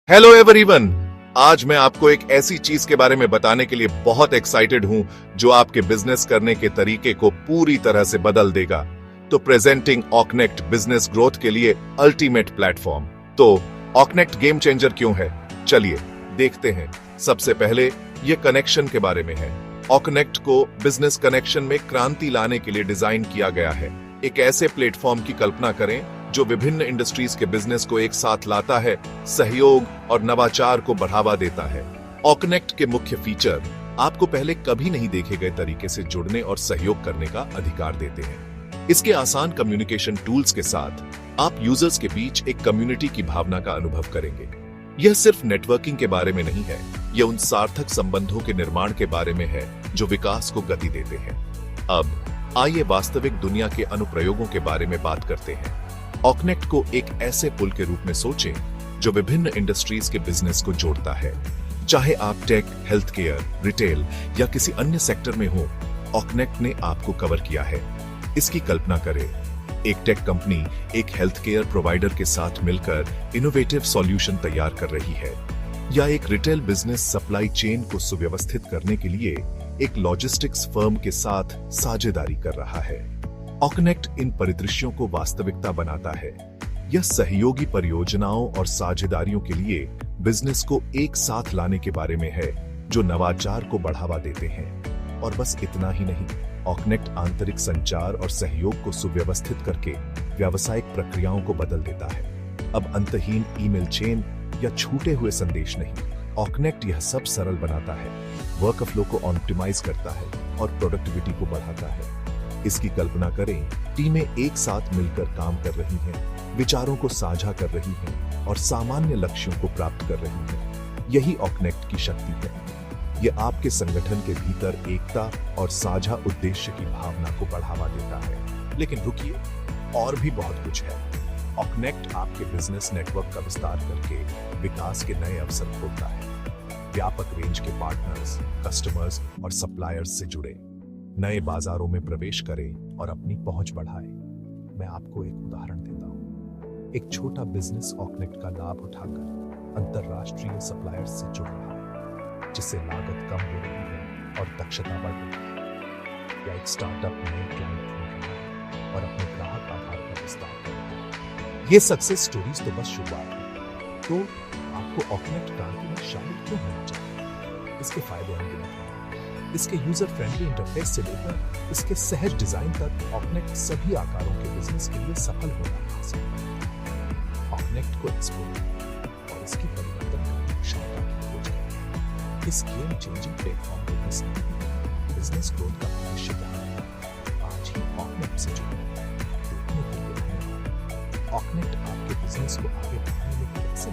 Hello everyone. आज मैं आपको एक ऐसी चीज के बारे में बताने के लिए बहुत एक्साइटेड हूं जो आपके बिजनेस करने के तरीके को पूरी तरह से बदल देगा। तो प्रेजेंटिंग ऑकनेक्ट बिजनेस ग्रोथ के लिए अल्टीमेट प्लेटफॉर्म। तो ऑकनेक्ट गेम चेंजर क्यों है, चलिए देखते हैं। सबसे पहले ये कनेक्शन के बारे में है। ऑकनेक्ट को बिजनेस कनेक्शन में क्रांति लाने के लिए डिजाइन किया गया है। एक ऐसे प्लेटफॉर्म की कल्पना करें जो विभिन्न इंडस्ट्रीज के बिजनेस को एक साथ लाता है, सहयोग और नवाचार को बढ़ावा देता है। ऑकनेक्ट के मुख्य फीचर आपको पहले कभी नहीं देखे गए तरीके से जुड़ने और सहयोग करने का अधिकार देते हैं। इसके आसान कम्युनिकेशन टूल्स के साथ आप यूजर्स के बीच एक कम्युनिटी की भावना का अनुभव करेंगे। यह सिर्फ नेटवर्किंग के बारे में नहीं है, यह उन सार्थक संबंधों के निर्माण के बारे में है जो विकास को गति देते हैं। अब आइए वास्तविक दुनिया के अनुप्रयोगों के बारे में बात करते हैं। ऑकनेक्ट को एक ऐसे पुल के रूप में सोचें जो विभिन्न इंडस्ट्रीज के बिजनेस को जोड़ता है। चाहे आप टेक, हेल्थ केयर, रिटेल या किसी अन्य सेक्टर में हो, ऑकनेक्ट ने आपको कवर किया है। इसकी कल्पना करें, एक टेक कंपनी एक हेल्थ केयर प्रोवाइडर के साथ मिलकर इनोवेटिव सॉल्यूशन तैयार कर रही है, या एक रिटेल बिजनेस सप्लाई चेन को सुव्यवस्थित करने के लिए एक लॉजिस्टिक्स फर्म के साथ साझेदारी कर रहा है। ऑकनेक्ट इन परिदृश्यों को वास्तविकता बनाता है। यह सहयोगी परियोजनाओं और साझेदारियों के लिए बिजनेस को एक साथ लाने के बारे में है जो नवाचार को बढ़ावा देते हैं। और बस इतना ही नहीं, ऑकनेक्ट आंतरिक संचार और सहयोग को सुव्यवस्थित करके व्यावसायिक प्रक्रियाओं को बदल देता है। अब अंतहीन ईमेल चेन या छूटे हुए संदेश नहीं, ऑकनेक्ट यह सब सरल बनाता है, वर्क फ्लो को ऑप्टिमाइज करता है और प्रोडक्टिविटी को बढ़ाता है। इसकी कल्पना करें, टीमें एक साथ मिलकर काम कर रही हैं, विचारों को साझा कर रही हैं और सामान्य लक्ष्यों को प्राप्त कर रही हैं। यही ऑकनेक्ट की शक्ति है। यह आपके संगठन के भीतर एकता और साझा उद्देश्य की भावना को बढ़ावा देता है। लेकिन रुकिए, और भी बहुत कुछ है। ऑकनेक्ट आपके बिजनेस नेटवर्क का विस्तार करके विकास के नए अवसर खोलता है। व्यापक रेंज के पार्टनर्स, कस्टमर्स और सप्लायर्स से जुड़े, नए बाजारों में प्रवेश करें और अपनी पहुंच बढ़ाएं। मैं आपको एक उदाहरण देता हूं। एक छोटा बिजनेस ऑकनेक्ट का लाभ उठाकर अंतरराष्ट्रीय सप्लायर्स से जुड़ रहा है, जिससे लागत कम हो रही है और दक्षता बढ़ रही है। या एक स्टार्टअप नए क्लाइंट ढूंढ रहा है और अपने ग्राहक आधार का विस्तार कर रहा है। ये सक्सेस स्टोरीज तो बस शुरुआत है। तो आपको ऑकनेक्ट क्रांति में शामिल क्यों होना चाहिए? इसके फायदे अनगिनत हैं। इसके यूजर फ्रेंडली इंटरफेस से लेकर इसके सहज डिजाइन तक ऑकनेक्ट सभी आकारों के बिजनेस के लिए सफल होना हासिल करता है। ऑकनेक्ट को एक्सप्लोर करें और इसकी परिवर्तन करने की क्षमता की खोज करें। इस गेम चेंजिंग प्लेटफॉर्म को बिजनेस ग्रोथ का भविष्य क्या है, आज ही ऑकनेक्ट से जुड़ें। देखने के लिए धन्यवाद। ऑकनेक्ट आपके बिजनेस को आगे बढ़ाने में कैसे